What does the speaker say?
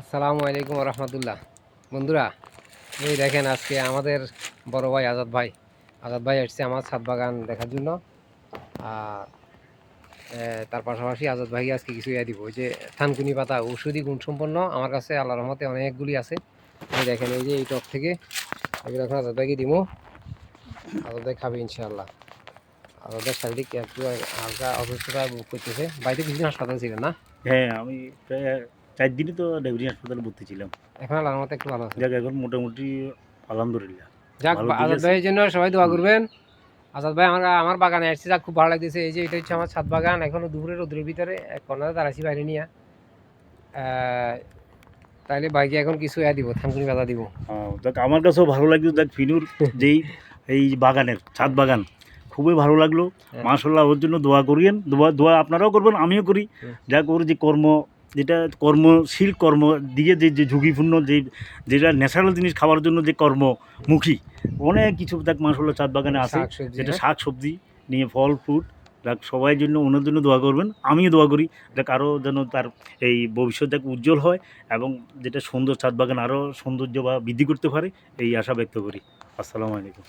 আসসালামু আলাইকুম রহমতুল্লাহ। বন্ধুরা, এই দেখেন আজকে আমাদের বড় ভাই আজাদ ভাই আসছে আমার ছাদ বাগান দেখার জন্য। আর তার পাশাপাশি আজাদ ভাইকে আজকে কিছু দিব। ওই যে থানকুনি পাতা ঔষধি গুণসম্পন্ন আমার কাছে আল্লাহর রহমতে অনেকগুলি আছে। এই দেখেন, এই যে এই টব থেকে এগুলো এখন আজাদ ভাইকে দিব। আজাদ ভাই খাবে ইনশাআল্লাহ। আজাদ ভাই শারীরিক একটু হালকা অসুস্থতা ভোগ করতেছে। বাড়িতে কিছুদিন হাসপাতালে ছিলেন না? হ্যাঁ, আমি প্রায় ৪ দিনই তো ডায়াবেটিস হাসপাতালে ভর্তি ছিলাম। এখন আল্লাহর রহমতে একটু ভালো আছে। যাক এখন মোটামুটি আলহামদুলিল্লাহ যাক, ভালোর দিকে আজাদ আছি। ভাইয়ের জন্য সবাই দোয়া হুম। করবেন। আজাদ ভাই আমার আমার বাগানে আসছে, যা খুব ভালো লাগতেছে। এই যে এটা হচ্ছে আমার ছাদ বাগান। এখনো দুপুরে রোদ্রের ভিতরে এক কর্নারে দাঁড়াইছি বাইরে নিয়ে। তাইলে ভাইকে এখন কিছু দিব, থানকুনি পাতা দিব। যাক আমার কাছেও ভালো লাগলো। যাক ফিনুর যেই এই বাগানের ছাদ বাগান খুবই ভালো লাগলো। হ্যাঁ। মাশাআল্লাহ, ওর জন্য দোয়া করিয়েন। দোয়া আপনারাও করবেন, আমিও করি। যাক ওর যে যেটা কর্মশীল কর্ম দিয়ে যে ঝুঁকিপূর্ণ যেটা ন্যাচারাল জিনিস খাওয়ার জন্য যে কর্মমুখী অনেক কিছু যাক মাশাআল্লাহ ছাদ বাগানে আছে। শাক সবজি, যেটা হ্যাঁ। শাক সবজি নিয়ে ফল ফ্রুট, যাক সবাই জন্য ওনার জন্য দোয়া করবেন, আমিও দোয়া করি। যাক আরও যেন তার এই ভবিষ্যৎ যাক উজ্জ্বল হয় এবং যেটা সুন্দর ছাদ বাগান আরও সৌন্দর্য বা বৃদ্ধি করতে পারে, এই আশা ব্যক্ত করি। আসসালামু আলাইকুম।